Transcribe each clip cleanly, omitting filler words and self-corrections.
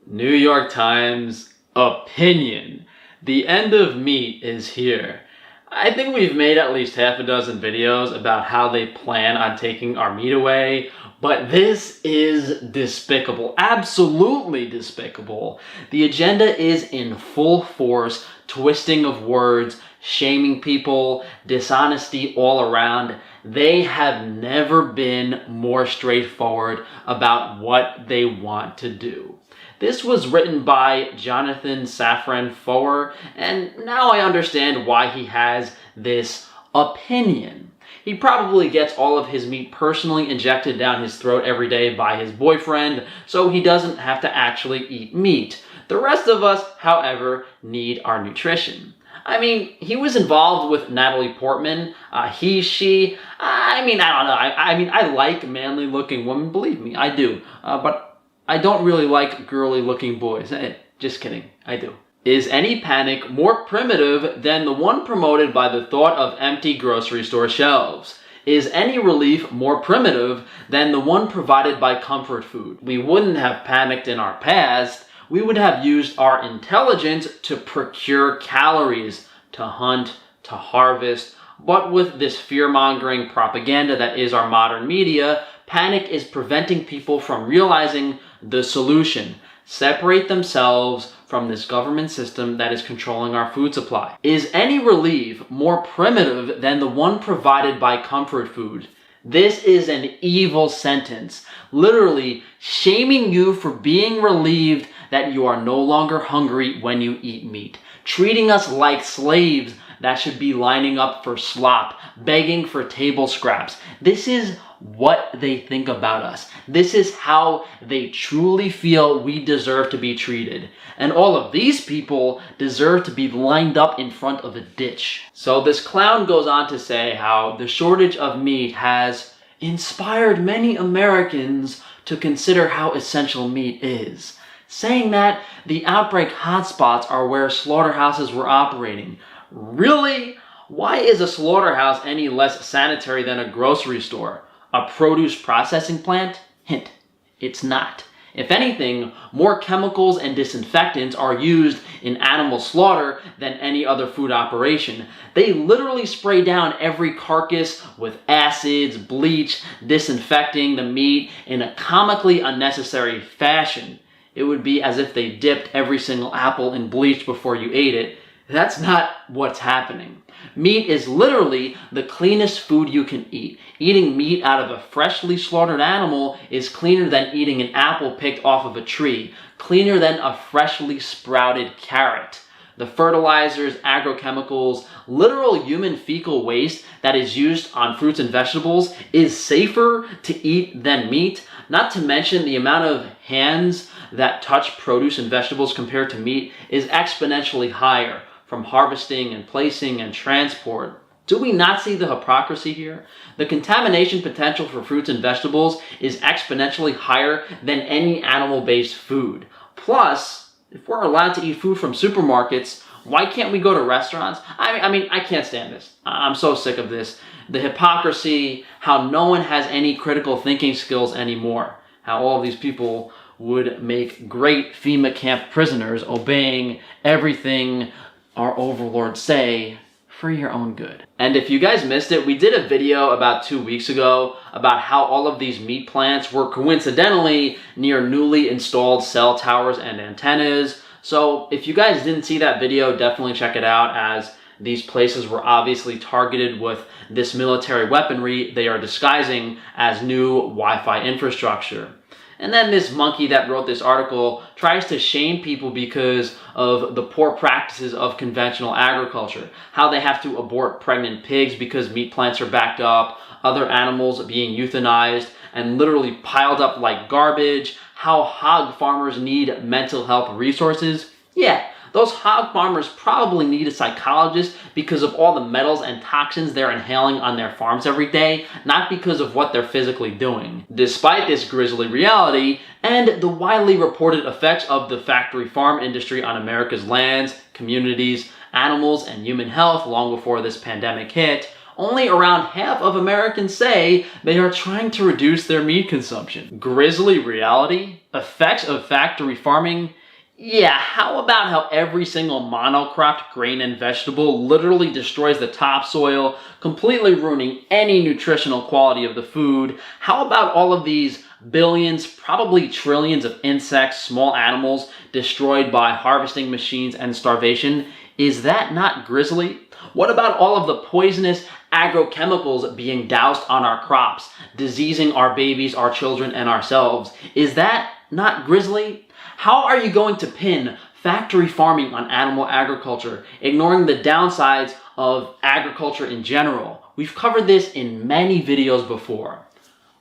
New York Times opinion. The end of meat is here. I think we've made at least half a dozen videos about how they plan on taking our meat away, but this is despicable. Absolutely despicable. The agenda is in full force, twisting of words, shaming people, dishonesty all around. They have never been more straightforward about what they want to do. This was written by Jonathan Safran Foer, and now I understand why he has this opinion. He probably gets all of his meat personally injected down his throat every day by his boyfriend, so he doesn't have to actually eat meat. The rest of us, however, need our nutrition. I mean, he was involved with Natalie Portman, I don't know. I like manly looking women, believe me, I do. But I don't really like girly looking boys. Just kidding, I do. Is any panic more primitive than the one promoted by the thought of empty grocery store shelves? Is any relief more primitive than the one provided by comfort food? We wouldn't have panicked in our past. We would have used our intelligence to procure calories, to hunt, to harvest. But with this fear-mongering propaganda that is our modern media, panic is preventing people from realizing the solution. Separate themselves from this government system that is controlling our food supply. Is any relief more primitive than the one provided by comfort food? This is an evil sentence, literally shaming you for being relieved that you are no longer hungry when you eat meat, treating us like slaves that should be lining up for slop, begging for table scraps. This is what they think about us. This is how they truly feel we deserve to be treated. And all of these people deserve to be lined up in front of a ditch. So this clown goes on to say how the shortage of meat has inspired many Americans to consider how essential meat is, saying that the outbreak hotspots are where slaughterhouses were operating. Really? Why is a slaughterhouse any less sanitary than a grocery store? A produce processing plant? Hint, it's not. If anything, more chemicals and disinfectants are used in animal slaughter than any other food operation. They literally spray down every carcass with acids, bleach, disinfecting the meat in a comically unnecessary fashion. It would be as if they dipped every single apple in bleach before you ate it. That's not what's happening. Meat is literally the cleanest food you can eat. Eating meat out of a freshly slaughtered animal is cleaner than eating an apple picked off of a tree, cleaner than a freshly sprouted carrot. The fertilizers, agrochemicals, literal human fecal waste that is used on fruits and vegetables is safer to eat than meat, not to mention the amount of hands that touch produce and vegetables compared to meat is exponentially higher from harvesting and placing and transport. Do we not see the hypocrisy here? The contamination potential for fruits and vegetables is exponentially higher than any animal-based food. Plus, if we're allowed to eat food from supermarkets, why can't we go to restaurants? I can't stand this. I'm so sick of this. The hypocrisy, how no one has any critical thinking skills anymore. How all these people would make great FEMA camp prisoners obeying everything our overlords say for your own good. And if you guys missed it, we did a video about 2 weeks ago about how all of these meat plants were coincidentally near newly installed cell towers and antennas. So if you guys didn't see that video, definitely check it out, as these places were obviously targeted with this military weaponry they are disguising as new Wi-Fi infrastructure. And then this monkey that wrote this article tries to shame people because of the poor practices of conventional agriculture. How they have to abort pregnant pigs because meat plants are backed up, other animals being euthanized and literally piled up like garbage, how hog farmers need mental health resources. Yeah, those hog farmers probably need a psychologist because of all the metals and toxins they're inhaling on their farms every day, not because of what they're physically doing. Despite this grisly reality and the widely reported effects of the factory farm industry on America's lands, communities, animals, and human health long before this pandemic hit, only around half of Americans say they are trying to reduce their meat consumption. Grisly reality? Effects of factory farming? Yeah, how about how every single monocropped grain and vegetable literally destroys the topsoil, completely ruining any nutritional quality of the food? How about all of these billions, probably trillions of insects, small animals destroyed by harvesting machines and starvation? Is that not grisly? What about all of the poisonous agrochemicals being doused on our crops, diseasing our babies, our children, and ourselves? Is that not grisly? How are you going to pin factory farming on animal agriculture, ignoring the downsides of agriculture in general? We've covered this in many videos before.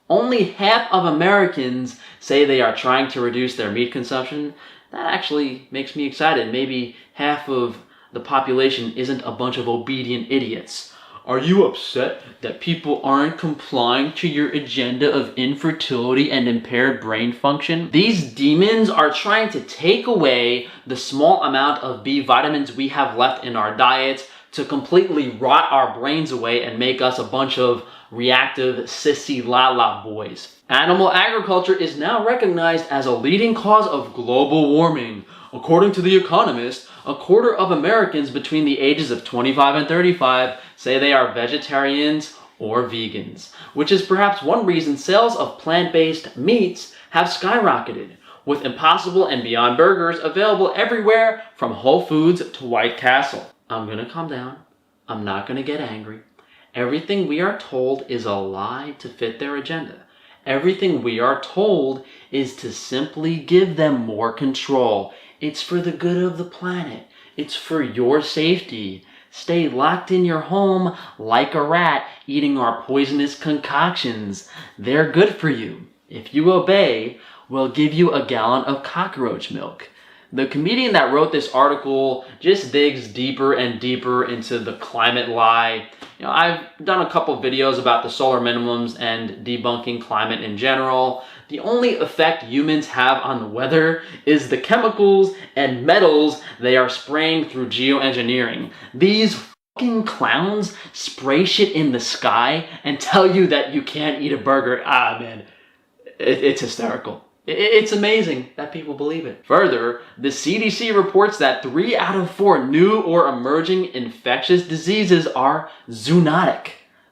Only half of Americans say they are trying to reduce their meat consumption. That actually makes me excited. Maybe half of the population isn't a bunch of obedient idiots. Are you upset that people aren't complying to your agenda of infertility and impaired brain function? These demons are trying to take away the small amount of B vitamins we have left in our diets to completely rot our brains away and make us a bunch of reactive sissy la boys. Animal agriculture is now recognized as a leading cause of global warming. According to The Economist, a quarter of Americans between the ages of 25 and 35 say they are vegetarians or vegans, which is perhaps one reason sales of plant-based meats have skyrocketed, with Impossible and Beyond Burgers available everywhere from Whole Foods to White Castle. I'm gonna calm down. I'm not gonna get angry. Everything we are told is a lie to fit their agenda. Everything we are told is to simply give them more control. It's for the good of the planet. It's for your safety. Stay locked in your home like a rat eating our poisonous concoctions. They're good for you. If you obey, we'll give you a gallon of cockroach milk. The comedian that wrote this article just digs deeper and deeper into the climate lie. I've done a couple videos about the solar minimums and debunking climate in general. The only effect humans have on the weather is the chemicals and metals they are spraying through geoengineering. These fucking clowns spray shit in the sky and tell you that you can't eat a burger. Man, it's hysterical. It's amazing that people believe it. Further, the CDC reports that 3 out of 4 new or emerging infectious diseases are zoonotic,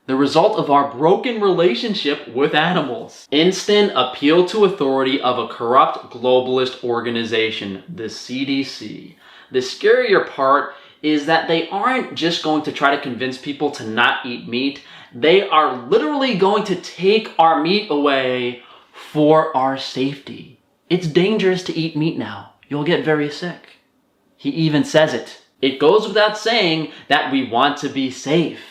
the result of our broken relationship with animals. Instant appeal to authority of a corrupt globalist organization, the CDC. The scarier part is that they aren't just going to try to convince people to not eat meat. They are literally going to take our meat away for our safety. It's dangerous to eat meat now. You'll get very sick. He even says it. It goes without saying that we want to be safe.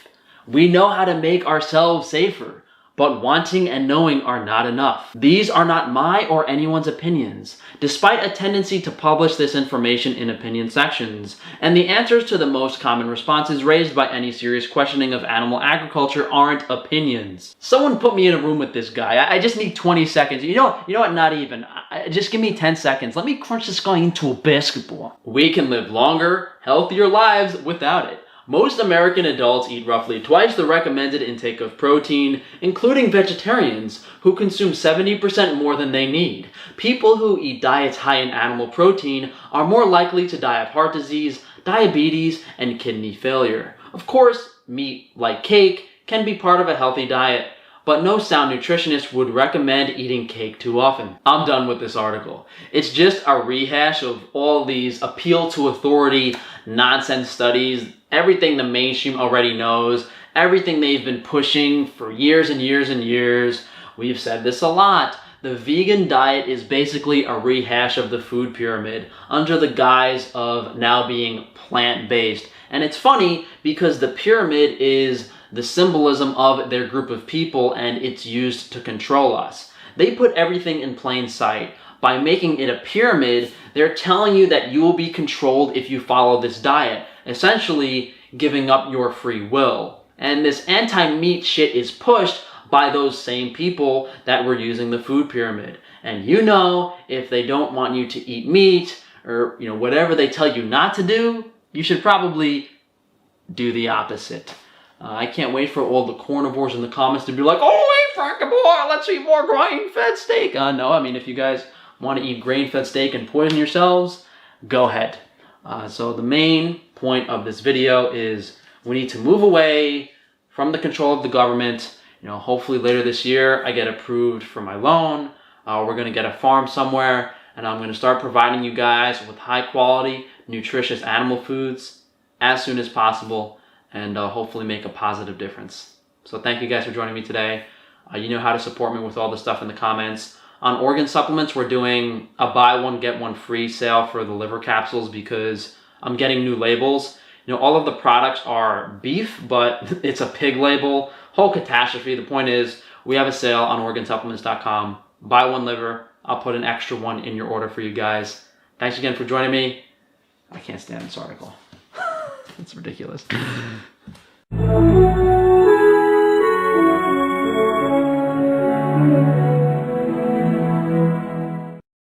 We know how to make ourselves safer, but wanting and knowing are not enough. These are not my or anyone's opinions, despite a tendency to publish this information in opinion sections, and the answers to the most common responses raised by any serious questioning of animal agriculture aren't opinions. Someone put me in a room with this guy. I just need 20 seconds. You know what? Not even. Just give me 10 seconds. Let me crunch this guy into a basketball. We can live longer, healthier lives without it. Most American adults eat roughly twice the recommended intake of protein, including vegetarians, who consume 70% more than they need. People who eat diets high in animal protein are more likely to die of heart disease, diabetes, and kidney failure. Of course, meat, like cake, can be part of a healthy diet, but no sound nutritionist would recommend eating cake too often. I'm done with this article. It's just a rehash of all these appeal to authority nonsense studies, everything the mainstream already knows, everything they've been pushing for years and years and years. We've said this a lot. The vegan diet is basically a rehash of the food pyramid under the guise of now being plant-based. And it's funny because the pyramid is the symbolism of their group of people and it's used to control us. They put everything in plain sight. By making it a pyramid, they're telling you that you will be controlled if you follow this diet, essentially giving up your free will. And this anti-meat shit is pushed by those same people that were using the food pyramid. And if they don't want you to eat meat or whatever they tell you not to do, you should probably do the opposite. I can't wait for all the carnivores in the comments to be like, "Oh, hey, Frankie boy, let's eat more grain-fed steak." No, if you guys want to eat grain-fed steak and poison yourselves, go ahead. So the main point of this video is we need to move away from the control of the government. Hopefully later this year I get approved for my loan. We're going to get a farm somewhere, and I'm going to start providing you guys with high quality, nutritious animal foods as soon as possible, and hopefully make a positive difference. So thank you guys for joining me today. You know how to support me with all the stuff in the comments. On organ supplements, we're doing a buy one, get one free sale for the liver capsules because I'm getting new labels. All of the products are beef, but it's a pig label. Whole catastrophe. The point is, we have a sale on organsupplements.com. Buy one liver. I'll put an extra one in your order for you guys. Thanks again for joining me. I can't stand this article. It's ridiculous.